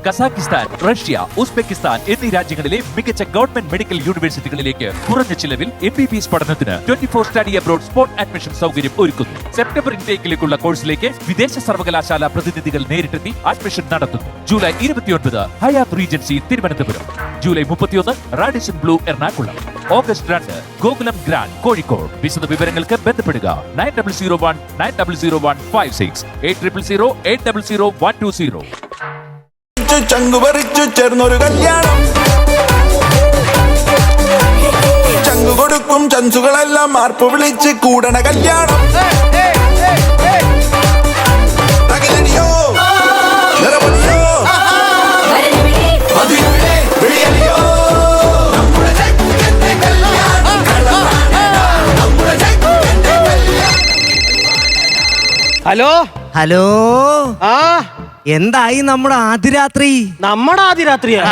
Kazakhstan, Russia, Uzbekistan എന്നീ രാജ്യങ്ങളിലെ മികച്ച ഗവൺമെന്റ് മെഡിക്കൽ യൂണിവേഴ്സിറ്റികളിലേക്ക് കുറഞ്ഞ ചിലവിൽ MBBS പഠനത്തിന് 24 സ്റ്റഡി അബ്രോഡ് സ്പോട്ട് അഡ്മിഷൻ സൗകര്യം ഒരുക്കുന്നു. സെപ്റ്റംബർ ഇൻടേക്കിലേക്കുള്ള കോഴ്സിലേക്ക് വിദേശ സർവകലാശാല പ്രതിനിധികൾ നേരിട്ടെത്തി അഡ്മിഷൻ നടത്തുന്നു. July 29 Hyatt Regency Thiruvananthapuram, July 31 Radisson Blu Ernakulam, August 2 Gokulam grand Kozhikode. വിശദ വിവരങ്ങൾക്ക് ബന്ധപ്പെടുക 9001900156 8000800120. ചങ്കുപറിച്ചു ചേർന്നൊരു കല്യാണം, ചങ്കു കൊടുക്കും ചൻസുകളെല്ലാം മാർപ്പ് വിളിച്ച് കൂടണ കല്യാണം. അഖിലനിയോ നിറപൊലിയോ വിളിയലിയോ. ഹലോ ഹലോ, ആ എന്തായി നമ്മുടെ ആദ്യരാത്രി? നമ്മുടെ ആദ്യരാത്രിയാ?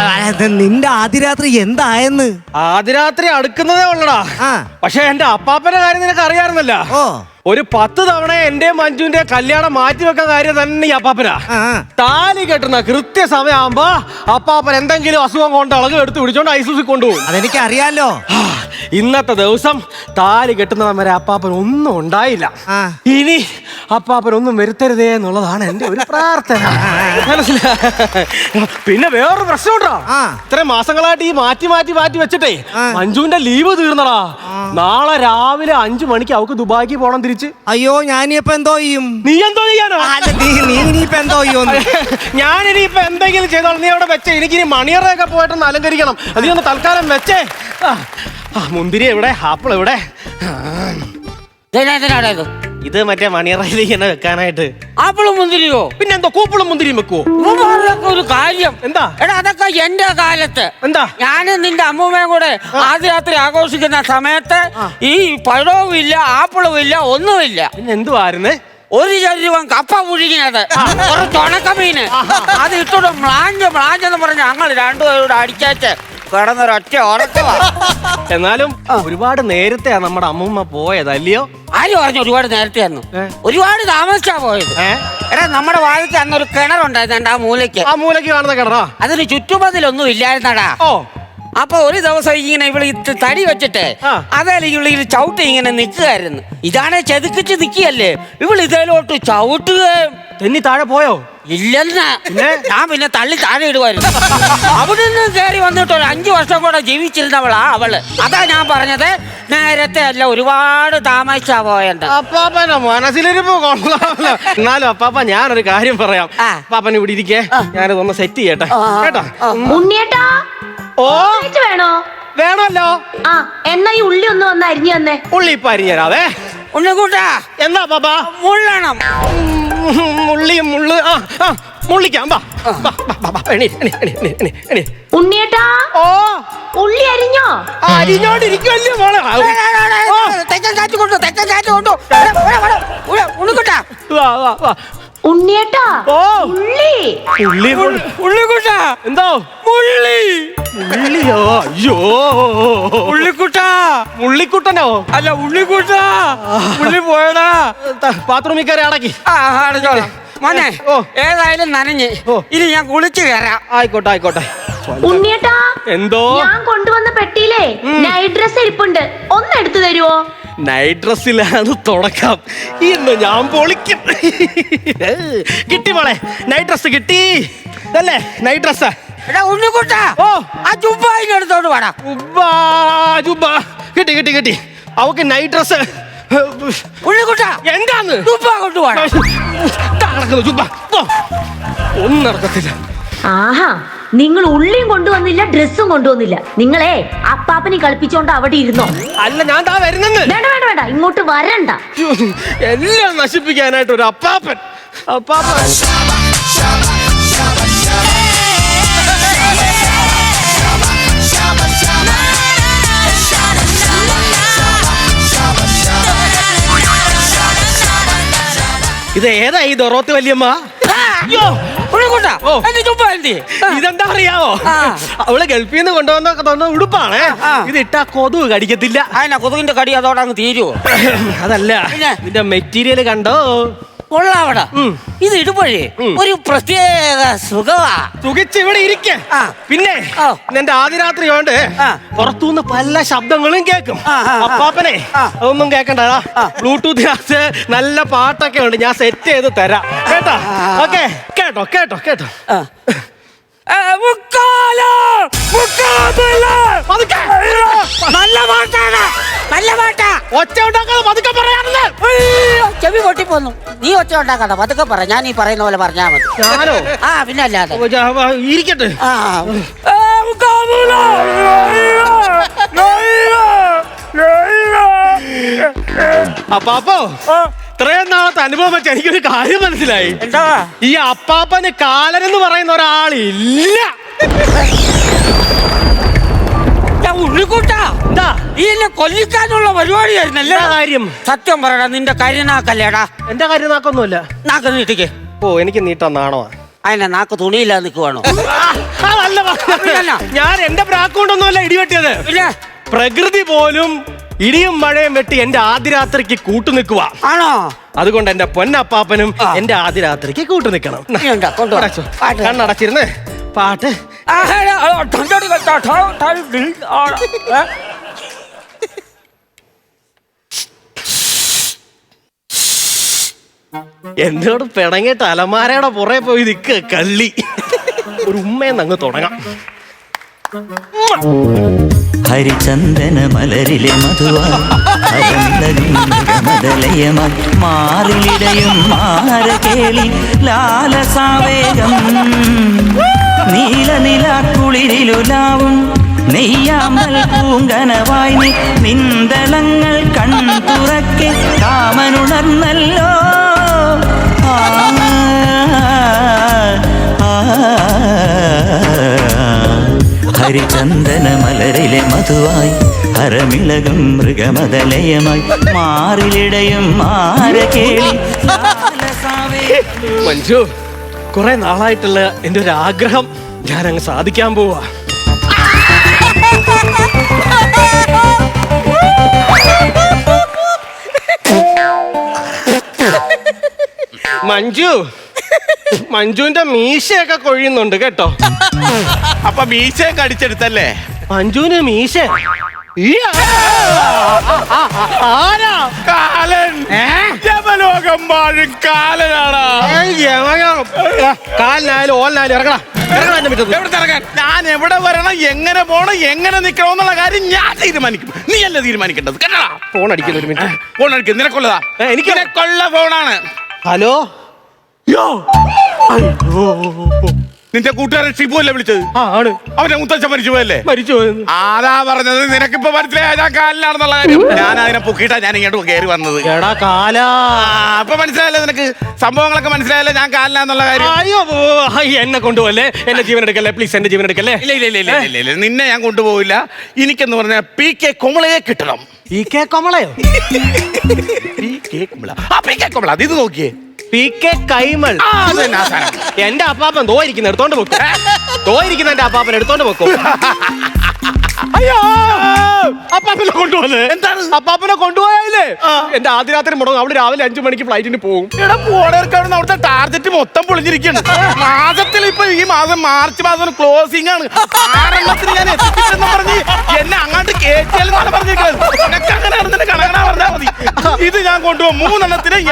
നിന്റെ ആദ്യരാത്രി എന്തായെന്ന്? ആദ്യരാത്രി അടുക്കുന്നതേ ഉള്ളടാ. പക്ഷെ എന്റെ അപ്പാപ്പന്റെ കാര്യം നിനക്ക് അറിയാറുന്നല്ലോ. ഒരു 10 തവണ എന്റെ മഞ്ജുവിന്റെ കല്യാണം മാറ്റിവെക്കാൻ കാര്യം തന്നെ ഈ അപ്പാപ്പനാ. താലി കെട്ടുന്ന കൃത്യസമയം ആകുമ്പോ അപ്പാപ്പൻ എന്തെങ്കിലും അസുഖം കൊണ്ട് അളവ് എടുത്ത് പിടിച്ചോണ്ട് ഐസൂസി കൊണ്ടുപോകും. അതെനിക്ക് അറിയാലോ. ഇന്നത്തെ ദിവസം താലി കെട്ടുന്നവൻ വരെ അപ്പാപ്പൻ ഒന്നും ഉണ്ടായില്ല. ഇനി അപ്പാപ്പൻ ഒന്നും വരുത്തരുതേ എന്നുള്ളതാണ് എന്റെ ഒരു പ്രാർത്ഥന. പിന്നെ വേറൊരു പ്രശ്നമുണ്ടോ? ഇത്രയും മാസങ്ങളായിട്ട് ഈ മാറ്റി മാറ്റി മാറ്റി വെച്ചിട്ടേ മഞ്ജുവിന്റെ ലീവ് തീർന്നടാ. നാളെ രാവിലെ 5 മണിക്ക് അവക്ക് ദുബായിക്ക് പോണം തിരിച്ച്. അയ്യോ, ഞാനിപ്പോ എന്തോ ചെയ്യും? നീ എന്തോ ചെയ്യാനോ? നീ ഇനിയിപ്പോ എന്തോ ചെയ്യും? ഞാനിനിയിപ്പോ എന്തെങ്കിലും ചെയ്തോളാം. നീ അവിടെ വെച്ചേ. എനിക്കിനി മണിയറയൊക്കെ പോയിട്ടൊന്ന് അലങ്കരിക്കണം. നീ ഒന്ന് തൽക്കാലം വെച്ചേ. മുന്തിരി എവിടെ? ആപ്പിൾ എവിടെ? ഇത് മറ്റേ മണിയറയിലേക്ക് തന്നെ വെക്കാനായിട്ട്. ആപ്പിളും മുന്തിരിയോ? പിന്നെന്തോ കൂപ്പിളും മുന്തിരിയും വെക്കുവോ? ഒരു കാര്യം എന്താ? എടാ, അതൊക്കെ എന്റെ കാലത്ത്. എന്താ? ഞാനും നിന്റെ അമ്മൂമ്മയും കൂടെ ആദ്യ രാത്രി ആഘോഷിക്കുന്ന സമയത്ത് ഈ പഴവും ഇല്ല, ആപ്പിളും ഇല്ല, ഒന്നുമില്ല. പിന്നെ എന്തുവായിരുന്നു? ഒരു ശരീരം കപ്പ പുഴുങ്ങിയത്, കുറച്ച് ഉണക്കമീന്, അത് ഇട്ടോട് മ്ലാഞ്ചെന്ന് പറഞ്ഞ് ഞങ്ങൾ രണ്ടുപേരോട് അടിച്ചേച്ച് കിടന്നൊരൊറ്റ ഉറക്കവാ. എന്നാലും ഒരുപാട് നേരത്തെയാ നമ്മുടെ അമ്മൂമ്മ പോയത്, അല്ലയോ? ആര് പറഞ്ഞു ഒരുപാട് നേരത്തെ ആയിരുന്നു? ഒരുപാട് താമസിച്ചാ പോയത്. എടാ, നമ്മുടെ വാഴയ്ക്ക് അന്നൊരു കിണറുണ്ടായിരുന്നു. ആ മൂലയ്ക്ക് കാണുന്ന കിണറാ. അതിന് ചുറ്റുമതിലൊന്നും ഇല്ലായിരുന്നടാ. അപ്പൊ ഒരു ദിവസം ഇങ്ങനെ ഇവിടെ തടി വെച്ചിട്ട് അതേലും ഇവളിങ്ങനെ ചവിട്ടി ഇങ്ങനെ നിൽക്കുകയായിരുന്നു. ഇതാണെ ചെതുക്കിച്ച് നിൽക്കുകയല്ലേ, ഇവൾ ഇതിലോട്ട് ചവിട്ടുകയും. തെന്നി താഴെ പോയോ? ഇല്ലെന്ന്. ഞാൻ പിന്നെ തള്ളി താഴെ ഇടുവായിരുന്നു. അവിടെ നിന്ന് കയറി വന്നിട്ട് ഒരു 5 വർഷം കൂടെ ജീവിച്ചിരുന്നവളാ അവള്. അതാ ഞാൻ പറഞ്ഞത്, നേരത്തെ അല്ല ഒരുപാട് താമസിച്ചാ പോയത്. അപ്പാപ്പന്റെ മനസ്സിലിരിപ്പ് കൊള്ളാമല്ലോ. എന്നാലും അപ്പാപ്പ ഞാനൊരു കാര്യം പറയാം. അപ്പാപ്പൻ ഇവിടെ ഇരിക്കേ, ഞാനിതൊന്ന് സെറ്റ് ചെയ്യട്ടെ കേട്ടോ. ഉണ്ണിയേട്ടാ, ഓ വേണോ? വേണമല്ലോ. എന്നാ ഈ ഉള്ളി ഒന്ന് വന്ന് അരിഞ്ഞു തന്നെ. ഉള്ളി ഇപ്പൊ അരിഞ്ഞരാവേ. ഉണ്ണിക്കൂട്ടാ, എന്നാ പാപ്പ? മുള്ളണം. മുള്ളിക്കാം. ഉണ്ണിയേട്ടാ, ഓ ഉള്ളി അരിഞ്ഞോ? അരിഞ്ഞോണ്ടിരിക്കുവല്ലേ മോളെ. ഉണ്ണിക്കൂട്ടാ, ഉണ്ണിയേട്ടാ, ഉള്ളിക്കൂട്ടാ. എന്തോ ഉള്ളിയോ? അയ്യോ, ഉള്ളിക്കുട്ടാ. മുള്ളിക്കുട്ടനോ? അല്ല, ഉള്ളിക്കുട്ടാ. ഉള്ളി പോയടാ. ബാത്റൂമിൽ കയറി അടക്കി. മോനെ, ഏതായാലും നനഞ്ഞ്. ഇനി ഞാൻ കുളിച്ചു കയറാം. ആയിക്കോട്ടെ. ഉണ്ണിയേട്ടാ, എന്തോ ഞാൻ കൊണ്ടുവന്ന പെട്ടിയിലേ നൈറ്റ് ഡ്രസ് ഇരിപ്പുണ്ട്, ഒന്ന് എടുത്തു തരുവോ? നൈറ്റ് ഡ്രസ്സിലാണ് തുടക്കം. ഇന്ന് ഞാൻ പൊളിക്കും. കിട്ടി മോളെ, നൈറ്റ് ഡ്രസ് കിട്ടി. അല്ലേ നൈറ്റ് ഡ്രസ്സാ? ഉണ്ണിക്കുട്ടാ, ഓ ആ ജുബ്ബായിന്റെ അടുത്തോട്ട് വേണം. ജുബ്ബ കിട്ടി. അവക്ക് നൈറ്റ് ഡ്രസ്. ഉണ്ണിക്കുട്ടാ, എന്താന്ന്? ജുബ്ബ കൊണ്ടുപോകണം. ജുബ്ബ ഒന്നും നടക്കത്തില്ല. ആഹാ, നിങ്ങൾ ഉള്ളിയും കൊണ്ടുവന്നില്ല, ഡ്രസ്സും കൊണ്ടുവന്നില്ല. നിങ്ങളെ അപ്പാപ്പനെ കളിപ്പിച്ചോണ്ട് അവിടെ ഇരുന്നോ. അല്ല, ഞാൻ താ വരുന്നെന്ന്. വേണ്ട, ഇങ്ങോട്ട് വരണ്ട. എല്ലാം നശിപ്പിക്കാനായിട്ട് ഒരു അപ്പാപ്പൻ. ഇത് ഏതാ ഈ ദൊറോത്ത് വല്യമ്മ? ഇതെന്താ അറിയാവോ? അവള് ഗൾഫിൽ നിന്ന് കൊണ്ടുവന്ന ഉടുപ്പാണ്. ഇത് ഇട്ടാ കൊതുക് കടിക്കത്തില്ല. കൊതുകിന്റെ കടി അതോടെ അങ്ങ് തീരുവോ? അതല്ല, ഇതിന്റെ മെറ്റീരിയൽ കണ്ടോ? കൊള്ളാവട ഇത് ഇടുമ്പോഴേ ഒരു പ്രത്യേക സുഖമാ. സുഖിച്ച് ഇവിടെ ഇരിക്ക. ആ. പിന്നെ ഓ. എന്റെ ആദ്യ രാത്രി കൊണ്ട് ആ. പുറത്തുനിന്ന് പല ശബ്ദങ്ങളും കേൾക്കും. അപ്പാപ്പനെ അതൊന്നും കേക്കണ്ടടാ. ബ്ലൂടൂത്തിനകത്ത് നല്ല പാട്ടൊക്കെ ഉണ്ട്, ഞാൻ സെറ്റ് ചെയ്ത് തരാം കേട്ടോ. ഓക്കെ, കേട്ടോ കേട്ടോ കേട്ടോ. നല്ല പാട്ടാണ്, നല്ല പാട്ടാ. ഒച്ച ഉണ്ടാക്കാതെ പതുക്കെ പറയാറില്ല. ചെവി പൊട്ടിപ്പോന്നു. നീ ഒച്ച ഉണ്ടാക്കാതെ പതുക്കെ പറ, ഞാൻ ഈ പറയുന്ന പോലെ പറഞ്ഞാ മതി. ഞാനോ? ആ പിന്നെ അല്ലാതെ. ഇരിക്കട്ടെ. ആ അപ്പാപ്പോ, ഇത്രയും നാളത്തെ അനുഭവം വെച്ച് എനിക്കൊരു കാര്യം മനസ്സിലായി. എന്താ? ഈ അപ്പാപ്പന് കാലനെന്ന് പറയുന്ന ഒരാളില്ല. ഉള്ളിക്കൂട്ടാ, എന്താ ഈ എന്നെ കൊല്ലിക്കാനുള്ള പരിപാടിയായിരുന്നല്ലേ? കാര്യം? സത്യം പറയടാ, നിന്റെ കരിനാക്കല്ലേടാ? എന്റെ കാര്യം നാക്കൊന്നുമില്ല. നാക്ക് നീട്ടിക്ക്. ഓ, എനിക്ക് നീട്ടാൻ നാണോ? അതിനെ നാക്ക് തുണിയില്ലാതെ നിൽക്കുവാണോ? അതല്ല പറഞ്ഞത്. ഞാൻ എന്റെ പ്രാക്കൊണ്ടൊന്നുമല്ല ഇടിവെട്ടിയത്. പിന്നെ പ്രകൃതി പോലും ഇടിയും മഴയും വെട്ടി എന്റെ ആദ്യ രാത്രിക്ക് കൂട്ടു നിൽക്കുക. ആണോ? അതുകൊണ്ട് എന്റെ പൊന്നപ്പാപ്പനും എന്റെ ആദ്യ രാത്രിക്ക് കൂട്ടു നിൽക്കണം. നീയുണ്ടോ? കൊണ്ടുവാ. പാട്ട്. കണ്ണടച്ചിരുന്ന് പാട്ട്. എന്നോട് പിണങ്ങിയിട്ട് അലമാരയുടെ പുറകെ പോയി നിൽക്കുക കള്ളി. ഒരു ഉമ്മയെന്ന് അങ്ങ് തുടങ്ങാം. ഹരിചന്ദന മലരിലെ മധുവാലയമായി മാറിലിടയും മാരകേളി ലാലസാവേഗം നീലനിലാക്കുളിരിലുലാവും നെയ്യാമ്പൽ പൂങ്കനവായി നിന്തളങ്ങൾ കൺതുറക്കെ കാമനുണർന്നല്ലോ. ഹരിചന്ദന മലരിലെ മധുവായി ഹരമിളകും മൃഗമതലയമായി മാറിലിടയും മാരകേളി. മഞ്ജു, കുറെ നാളായിട്ടുള്ള എന്റെ ഒരു ആഗ്രഹം ഞാൻ അങ്ങ് സാധിക്കാൻ പോവാ. മഞ്ജു, മഞ്ജുവിന്റെ മീശയൊക്കെ കൊഴിയുന്നുണ്ട് കേട്ടോ. അപ്പൊ മീശയൊക്കെ അടിച്ചെടുത്തല്ലേ? മഞ്ജുവിന് മീശ ആരാ? കാലൻ. യമലോകം വാഴും കാലനാടാ. കാലിനായാലും ഓലിനായാലും ഇറങ്ങടാ. എവിടെ ഇറങ്ങാൻ? ഞാൻ എവിടെ വരണം, എങ്ങനെ പോണം, എങ്ങനെ നിക്കണം എന്നുള്ള കാര്യം ഞാൻ തീരുമാനിക്കും. നീ അല്ല തീരുമാനിക്കേണ്ടത് കേട്ടാ. ഫോൺ അടിക്കുന്ന ഒരു മിനിറ്റ്. ഫോൺ അടിക്കും. നിനക്കൊള്ളതാ? എനിക്ക് നിനക്കൊള്ള ഫോണാണ്. ഹലോ. നിന്റെ കൂട്ടുകാരൻ ഷിബു അല്ലേ വിളിച്ചത്? ആണ്. അവന്റെ മുത്തച്ഛൻ മരിച്ചു പോയല്ലേ? മരിച്ചു പോയെന്ന്. ആരാ പറഞ്ഞത്? നിനക്കിപ്പോ മനസ്സിലായ ഞാൻ കാലിലാണെന്നുള്ള കാര്യം? ഞാൻ അതിനെ പൊക്കിയിട്ടാ ഞാൻ ഇങ്ങോട്ട് കയറി വന്നത്. എടാ കാല, അപ്പൊ മനസ്സിലായല്ലോ നിനക്ക്? സംഭവങ്ങളൊക്കെ മനസ്സിലായല്ലോ ഞാൻ കാലിലാന്നുള്ള കാര്യം? അയ്യോ എന്നെ കൊണ്ടുപോകല്ലേ, എന്റെ ജീവൻ എടുക്കല്ലേ പ്ലീസ്, എന്റെ ജീവൻ എടുക്കല്ലേ. ഇല്ല ഇല്ല ഇല്ല ഇല്ല ഇല്ല, നിന്നെ ഞാൻ കൊണ്ടുപോകില്ല. എനിക്കെന്ന് പറഞ്ഞാൽ PK കുമളയെ കിട്ടണം. PK കുമളയോ? PK കുമള. PK കുമള, അത് ഇത് നോക്കിയേ. PK കൈമൾ. എന്റെ അപ്പാപ്പൻ ദോയിരിക്കുന്ന എടുത്തോണ്ട് വെക്കും. ദോയിരിക്കുന്ന എന്റെ അപ്പാപ്പൻ എടുത്തോണ്ട് വെക്കും. അയ്യോ, അപ്പാപ്പനെ കൊണ്ടുപോകുന്നത് എന്താണ്? അപ്പാപ്പനെ കൊണ്ടുപോയാലേ എന്റെ ആദ്യ രാത്രി മുടങ്ങും. അവിടെ രാവിലെ 5 മണിക്ക് ഫ്ലൈറ്റിന് പോകും. എടാ പോടേർക്കാവുന്ന അവിടുത്തെ ടാർഗറ്റ് മൊത്തം പൊളിഞ്ഞിരിക്കുന്നു. മാസത്തിൽ ഇപ്പൊ ഈ മാസം മാർച്ച് മാസം ക്ലോസിംഗ് ആണ്. 6 ഞാൻ എത്തിച്ചെന്ന് പറഞ്ഞ് എന്നെ അങ്ങോട്ട് കേറ്റിയാലെന്നാണ് പറഞ്ഞിരിക്കുന്നത്. നിനക്ക് അങ്ങനെ കണക്കണ പറഞ്ഞാൽ മതി. ഇത് ഞാൻ കൊണ്ടുപോകും. 3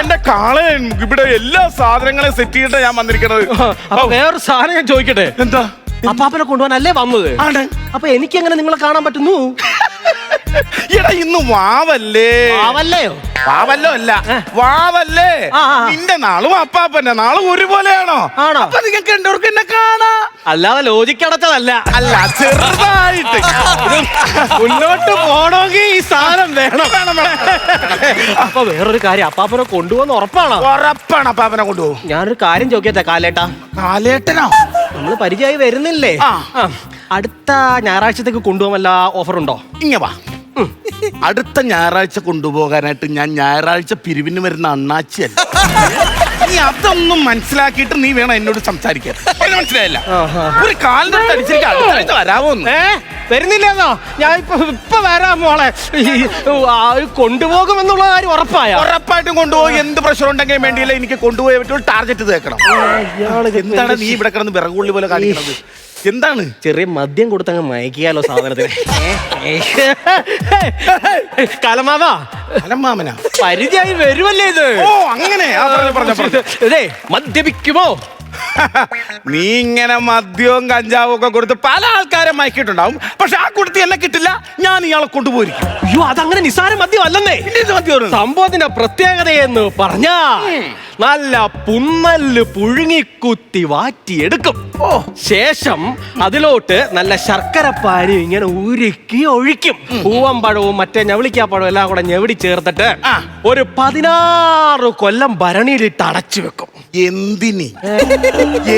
എന്റെ കാളൻ ഇവിടെ എല്ലാ സാധനങ്ങളെയും സെറ്റ് ചെയ്തിട്ട് ഞാൻ വന്നിരിക്കുന്നത്. അപ്പൊ വേറൊരു സാധനം ഞാൻ ചോദിക്കട്ടെ? എന്താ? അപ്പാപ്പനെ കൊണ്ടുപോകാനല്ലേ വന്നത്? ആണ്. അപ്പൊ എനിക്ക് എങ്ങനെ നിങ്ങളെ കാണാൻ പറ്റുന്നു? എടാ ഇന്ന് വാവല്ലേ? ആവല്ലയോ? വാവല്ലോ അല്ല, വാവല്ലേ? നിന്റെ നാളും അപ്പാപ്പന്റെ നാളും ഒരുപോലെയാണോ? ആണോ? അപ്പൊ നിങ്ങൾക്ക് രണ്ടുപേർക്ക് എന്നെ കാണാ. അല്ലാതെ ലോജിക്ക് അടച്ചതല്ല. അല്ല, ചെറുതായിട്ട് മുന്നോട്ട് പോണമെങ്കിൽ ഈ സാധനം വേണം. അപ്പൊ വേറൊരു കാര്യം, അപ്പാപ്പനെ കൊണ്ടുപോകുന്ന ഉറപ്പാണോ? ഉറപ്പാണ് അപ്പാപ്പനെ കൊണ്ടുപോകും. ഞാനൊരു കാര്യം ചോദിക്കട്ടെ കാലേട്ടാ? കാലേട്ടനോ? നമ്മള് പരിചയമായി വരുന്നില്ലേ? അടുത്ത ഞായറാഴ്ചത്തേക്ക് കൊണ്ടുപോകാൻ വല്ല ഓഫർ ഉണ്ടോ? ഇങ്ങ വാ. അടുത്ത ഞായറാഴ്ച കൊണ്ടുപോകാനായിട്ട് ഞാൻ ഞായറാഴ്ച പിരിവിന് വരുന്ന അണ്ണാച്ചിയല്ല. നീ അതൊന്നും മനസ്സിലാക്കിയിട്ട് നീ വേണം എന്നോട് സംസാരിക്കാൻ. മനസ്സിലായില്ല? ഒരു കാലിന്റെ അടിച്ചിരിക്കാൻ അടുത്ത ആഴ്ച വരാമോന്ന്. വരുന്നില്ലെന്നോ? ഞാൻ ഇപ്പൊ വരാം മോളെ. കൊണ്ടുപോകുമെന്നുള്ള കാര്യം ഉറപ്പായിട്ടും കൊണ്ടുപോയി. എന്ത് പ്രഷർ ഉണ്ടെങ്കിലും വേണ്ടിയില്ല, എനിക്ക് കൊണ്ടുപോയി പറ്റുള്ളൂ. ടാർഗറ്റ് തേക്കണം. എന്താണ് നീ ഇവിടെ കിടന്ന് വിറകുള്ളി പോലെ കാണിക്കുന്നത്? എന്താണ്? ചെറിയ മദ്യം കൊടുത്തങ്ങ് മയക്കിയാലോ സാധനത്തിന്. കലമാവാ അലമ്മാമനാ പരിചയമായി വരുമല്ലേ ഇത്? ഓ അങ്ങനെ ഇതേ മദ്യപിക്കുമോ? നീ ഇങ്ങനെ മദ്യവും കഞ്ചാവും ഒക്കെ കൊടുത്ത് പല ആൾക്കാരെ മയക്കിയിട്ടുണ്ടാവും. പക്ഷെ ആ കൊടുത്ത് എന്നെ കിട്ടില്ല. ഞാൻ ഇയാളെ കൊണ്ടുപോയിരിക്കും. അയ്യോ, അതങ്ങനെ നിസ്സാര മദ്യം അല്ലെന്നേ. സംഭവത്തിന്റെ പ്രത്യേകതയെന്ന് പറഞ്ഞാ നല്ല പുന്നല് പുഴുങ്ങിക്കുത്തി വാറ്റിയെടുക്കും. ശേഷം അതിലോട്ട് നല്ല ശർക്കര പാനി ഇങ്ങനെ ഉരുക്കി ഒഴിക്കും. പൂവമ്പഴവും മറ്റേ ഞവളിക്കാപ്പഴവും എല്ലാം കൂടെ ഞെവിടി ചേർത്തിട്ട് ഒരു 16 കൊല്ലം ഭരണിയിലിട്ട് അടച്ചു വെക്കും.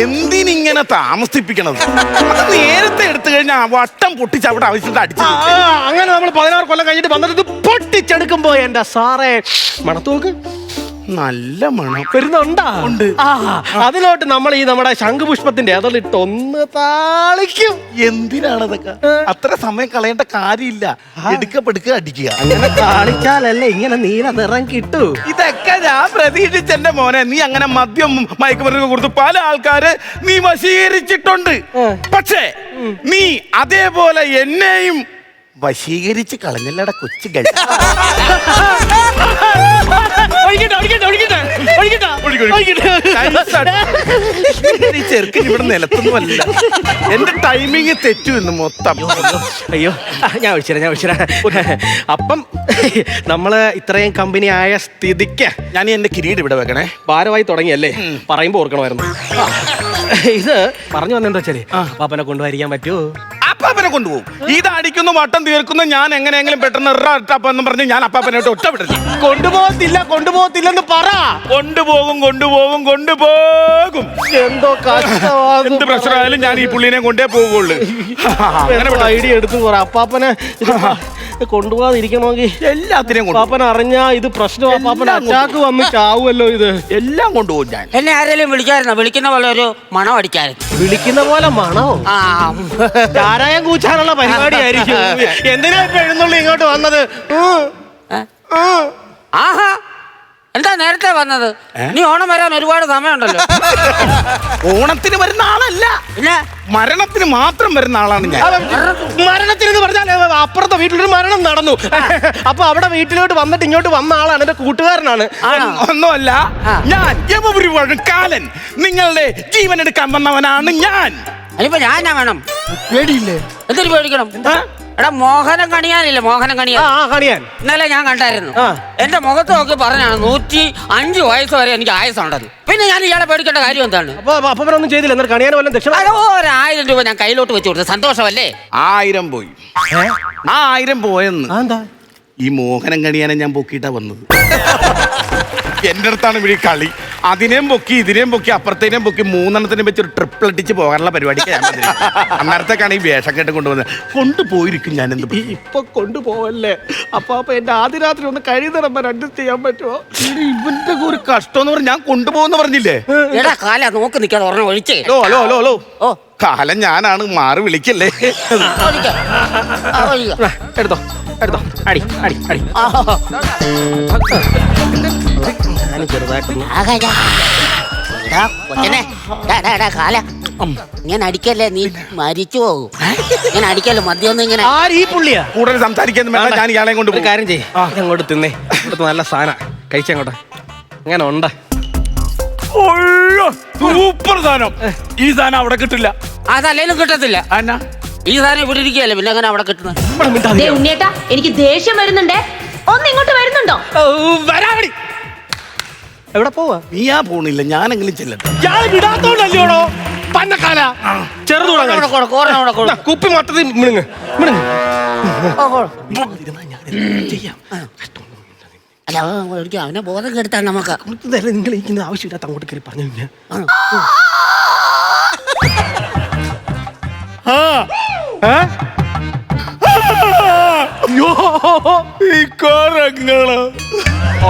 എന്തിനിങ്ങനെ താമസിപ്പിക്കണത്? അത് നേരത്തെ എടുത്തു കഴിഞ്ഞാൽ വട്ടം പൊട്ടിച്ച് അവിടെ ആവശ്യത്തിന് അടിച്ചു. അങ്ങനെ നമ്മൾ 16 കൊല്ലം കഴിഞ്ഞിട്ട് വന്നിട്ട് ഇത് പൊട്ടിച്ചെടുക്കുമ്പോ എന്റെ സാറേ മണത്ത് നോക്ക്, നല്ല മണം വരുന്നുണ്ടാ. അതിലോട്ട് നമ്മൾ ഈ നമ്മുടെ ശംഖുപുഷ്പത്തിന്റെ അതിലിട്ട് ഒന്ന് താളിക്കും. എന്തിനാണ് അതൊക്കെ? അത്ര സമയം കളയേണ്ട കാര്യമില്ല. എടുക്കപ്പെടുക്കുക, അടിക്കുക. അങ്ങനെ താളിച്ചാലല്ലേ ഇങ്ങനെ നീല നിറം കിട്ടൂ. ഇതൊക്കെ ഞാൻ പ്രതീക്ഷിച്ചെന്റെ മോനെ. നീ അങ്ങനെ മദ്യം മയക്കുമരുന്ന് കൊടുത്ത് പല ആൾക്കാര് നീ വശീകരിച്ചിട്ടുണ്ട്. പക്ഷേ നീ അതേപോലെ എന്നെയും വശീകരിച്ച് കളഞ്ഞല്ലട കൊച്ചു ഗൾ. ചെറുക്കൻ ഇവിടെ നിലത്തൊന്നുമല്ല. എന്റെ ടൈമിങ് തെറ്റു ഇന്ന് മൊത്തം. അയ്യോ, ഞാൻ വിളിച്ചിരാ. അപ്പം നമ്മള് ഇത്രയും കമ്പനി ആയ സ്ഥിതിക്ക് ഞാൻ എന്റെ കിരീടം ഇവിടെ വെക്കണേ. ഭാരമായി തുടങ്ങിയല്ലേ, പറയുമ്പോ ഓർക്കണമായിരുന്നു. ഇത് പറഞ്ഞു വന്നെന്താ വെച്ചാല് പാപ്പനെ കൊണ്ടുവരിക്കാൻ പറ്റുമോ? അപ്പാപ്പനെ കൊണ്ടുപോകും. ഇത് അടിക്കുന്നു, വട്ടം തീർക്കുന്നു. ഞാൻ എങ്ങനെയെങ്കിലും പെട്ടെന്ന് എന്ന് പറഞ്ഞ് ഞാൻ അപ്പാപ്പനായിട്ട് ഒറ്റ വിടുന്നു. കൊണ്ടുപോകത്തില്ലെന്ന് പറ. കൊണ്ടുപോകും. എന്തോ എന്ത് പ്രശ്നമായാലും ഞാൻ ഈ പുള്ളിനെ കൊണ്ടേ പോകുള്ളൂ. ഐഡിയ എടുത്തു പറ. അപ്പാപ്പനെ കൊണ്ടുപോകാതിരിക്കണമെങ്കിൽ എല്ലാത്തിനെയും പാപ്പന അറിഞ്ഞാ ഇത് പ്രശ്നമാ. പാപ്പന അറ്റാക്ക് വന്ന് ചാവുമല്ലോ. ഇത് എല്ലാം കൊണ്ടുപോകും ഞാൻ. എന്നെ ആരെങ്കിലും വിളിക്കായിരുന്നോ? വിളിക്കുന്ന പോലെ ഒരു മണം അടിക്കായിരുന്നു. വിളിക്കുന്ന പോലെ മണോ? ചാരായം കൂച്ചാനുള്ള പരിപാടി ആയിരിക്കും. എന്തിനാ ഇപ്പൊ എഴുന്നള്ളി ഇങ്ങോട്ട് വന്നത്? ആഹാ, എന്താ നേരത്തെ വന്നത്? നീ ഓണം വരാൻ ഒരുപാട് സമയമുണ്ടല്ലോ. ഓണത്തിന് വരുന്ന ആളല്ല, മരണത്തിന് മാത്രം വരുന്ന ആളാണ് ഞാൻ. മരണത്തിന് പറഞ്ഞാൽ അപ്പുറത്തെ വീട്ടിലൊരു മരണം നടന്നു. അപ്പൊ അവിടെ വീട്ടിലോട്ട് വന്നിട്ട് ഇങ്ങോട്ട് വന്ന ആളാണ്, എന്റെ കൂട്ടുകാരനാണ്. ഒന്നുമല്ല, ഞാൻ യമപുരി വഴക്കാലൻ, നിങ്ങളുടെ ജീവൻ എടുക്കാൻ വന്നവനാണ് ഞാൻ. അതിപ്പോ ഞാൻ വേണം പേടിയില്ലേ? എന്തൊരു പേടിക്കണം? എടാ, മോഹനം കണിയാനില്ലേ? മോഹനം കണിയാൻ ഇന്നലെ ഞാൻ കണ്ടായിരുന്നു. എന്റെ മുഖത്ത് നോക്കി പറഞ്ഞാണ് 105 വയസ്സ് വരെ എനിക്ക് ആയുസുണ്ടെന്ന്. പിന്നെ ഞാൻ ഇയാളെ പേടിക്കേണ്ട കാര്യം എന്താണ്? ഒന്നും ചെയ്തില്ല. എന്നാൽ കണിയാൻ വല്ല ദക്ഷിണ 1000 രൂപ ഞാൻ കയ്യിലോട്ട് വെച്ച് കൊടുത്തു. സന്തോഷമല്ലേ? 1000 പോയി. ആ 1000 പോയെന്ന് ഈ മോഹനം കണിയാനെ ഞാൻ പൊക്കിയിട്ടാ വന്നത്. എന്റെ അടുത്താണ് ഇവിടെ കളി. അതിനെയും പൊക്കി, ഇതിനെയും പൊക്കി, അപ്പുറത്തേനെയും പൊക്കി, 3 വെച്ച് ഒരു ട്രിപ്പിൾ അടിച്ച് പോകാനുള്ള പരിപാടിക്ക് ഞാൻ അന്നേരത്തേക്കാണ് ഈ വേഷം കേട്ട് കൊണ്ടുവന്നത്. കൊണ്ടുപോയിരിക്കും ഞാൻ. എന്ത് ഇപ്പൊ കൊണ്ടുപോവല്ലേ? അപ്പൊ എന്റെ ആദ്യ രാത്രി ഒന്ന് കഴിയുന്ന അഡ്ജസ്റ്റ് ചെയ്യാൻ പറ്റുമോ? ഇവന്റെ ഒരു കഷ്ടം എന്ന് പറഞ്ഞാൽ ഞാൻ കൊണ്ടുപോകുന്ന പറഞ്ഞില്ലേ? എടാ കാല നോക്ക് നിൽക്കാതെ ഓർമ്മ ഒഴിച്ചേ. ഹലോ കാലം ഞാനാണ്, മാറി വിളിക്കല്ലേ. എടുത്തോ അടി കാല ഇങ്ങനെ അടിക്കല്ലേ, നീ മരിച്ചു പോകും. ഇങ്ങനെ അടിക്കല്ലോ മദ്യമൊന്നും ഇങ്ങനെ. ഈ പുള്ളിയാ കൂടുതൽ സംസാരിക്കാൻ വേണ്ട. ഞാൻ ഇയാളെ കൊണ്ട് കാര്യം ചെയ്യ്, അങ്ങോട്ട് തിന്നേ. ഇവിടുത്തെ നല്ല സാധനം കഴിച്ചങ്ങോട്ടെ. അങ്ങനെ ഉണ്ട്. സൂപ്പർ സാധനം. ഈ സാധനം അവിടെ കിട്ടില്ല. അതല്ലേലും കിട്ടത്തില്ല. ഈ സാധനം ഇവിടെ ഇരിക്കുകയല്ലേ, പിന്നെ അങ്ങനെ അവിടെ കിട്ടുന്നത്? ഉണ്ണിയേട്ടാ, എനിക്ക് ദേഷ്യം വരുന്നുണ്ടേ. ഒന്ന് ഇങ്ങോട്ട് വരുന്നുണ്ടോ? വരാടി. എവിടെ പോവാ? നീയാ പോണില്ല, ഞാനെങ്കിലും ചെല്ലട്ടെ. വിടാത്തോണ്ടല്ലോടോ പന്നക്കാല. ചെറുതൂടെ കുപ്പി മൊത്തത്തിൽ മിണുങ്ങ്. അല്ല, അവനെ ബോധം കെടുത്താണ് നമുക്ക്. നിങ്ങൾ ഇരിക്കുന്ന ആവശ്യമില്ലാത്ത അങ്ങോട്ട് കയറി പറഞ്ഞു.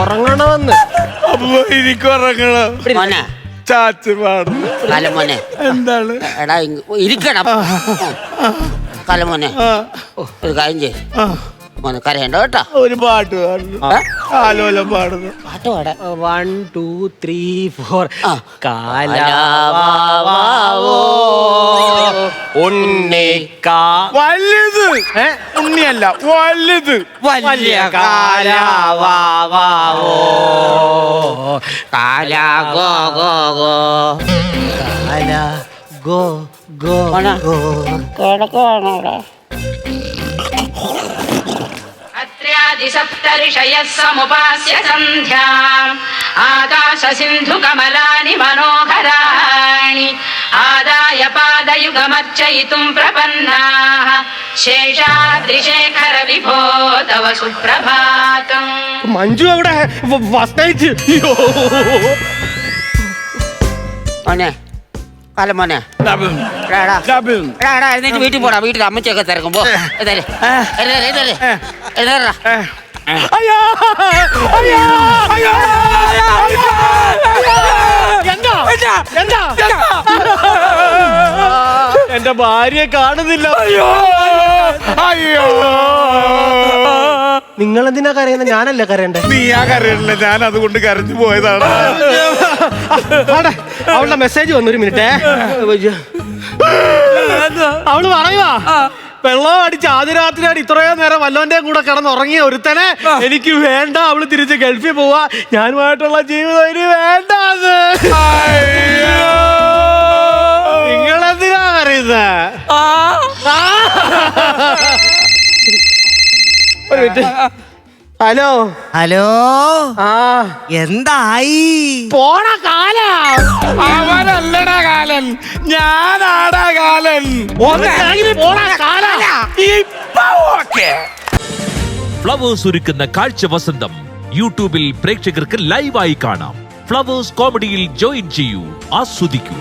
ഉറങ്ങണമെന്ന് മോനെ, ചാച്ചു പാടുന്നു. മോനെ എന്താണ്? എടാ ഇരിക്കണം. കലമോനെ ഒരു കാര്യം ചെയ്യ് മോനെ കരയണ്ട കേട്ടോ. ഒരു പാട്ട് പാടുന്നു, ആലോലം പാടുന്നു. പാട്ട് പാടാ. 1 2 3 4 ആ. കാലാവാവോ ഉണ്ണിക്കാ വലുത് ഉണ്ണിയല്ല വലുത്. വലിയ കാലാവാവോ കാലാ ഗോ ഗോ ഗോ കാലാ ഗോ ഗോ ഗോ. अत्र्यादिसप्तऋषयः समुपास्य सन्ध्याम् आकाशसिन्धुकमलानि मनोहराणि आदाय पादयुगमर्चयितुम् प्रपन्नाः शेषाद्रिशेखर विभो तव सुप्रभातम्. മഞ്ജു എവിടെ? First night. മോനെ കലമോനെ എന്നിട്ട് വീട്ടിൽ പോടാ. വീട്ടിൽ അമ്മച്ചൊക്കെ തിരക്കുമ്പോ എന്റെ ഭാര്യയെ കാണുന്നില്ല. അയ്യോ നിങ്ങൾ എന്തിനാ കരയുന്നത്? ഞാനല്ല കരയണ്ടേ? നീയാ കരയല്ല, ഞാൻ അതുകൊണ്ട് കരഞ്ഞു പോയതാണ്. അവളുടെ മെസ്സേജ് വന്നു. ഒരു മിനിറ്റ്. അവള് പറയുവാ, വെള്ളം അടിച്ച് ആദ്യരാത്രിയാണ് ഇത്രയും നേരം വല്ലവന്റെ കൂടെ കിടന്നുറങ്ങിയ ഒരുത്തനെ എനിക്ക് വേണ്ട. അവള് തിരിച്ച് ഗൾഫിൽ പോവാ. ഞാനുമായിട്ടുള്ള ജീവിതം ഇനി വേണ്ട. നിങ്ങളെന്തിനാ പറയുന്നത്? ഒരു മിനിറ്റ്. ഹലോ ഹലോ, ആ എന്തായി? പോണ കാല. അവനല്ലടാ കാലൻ, ഞാനാടാ കാലൻ. പോണ കാല. ഫ്ലവേഴ്സ് ഒരുക്കുന്ന കാഴ്ച വസന്തം യൂട്യൂബിൽ പ്രേക്ഷകർക്ക് ലൈവായി കാണാം. ഫ്ലവേഴ്സ് കോമഡിയിൽ ജോയിൻ ചെയ്യൂ, ആസ്വദിക്കൂ.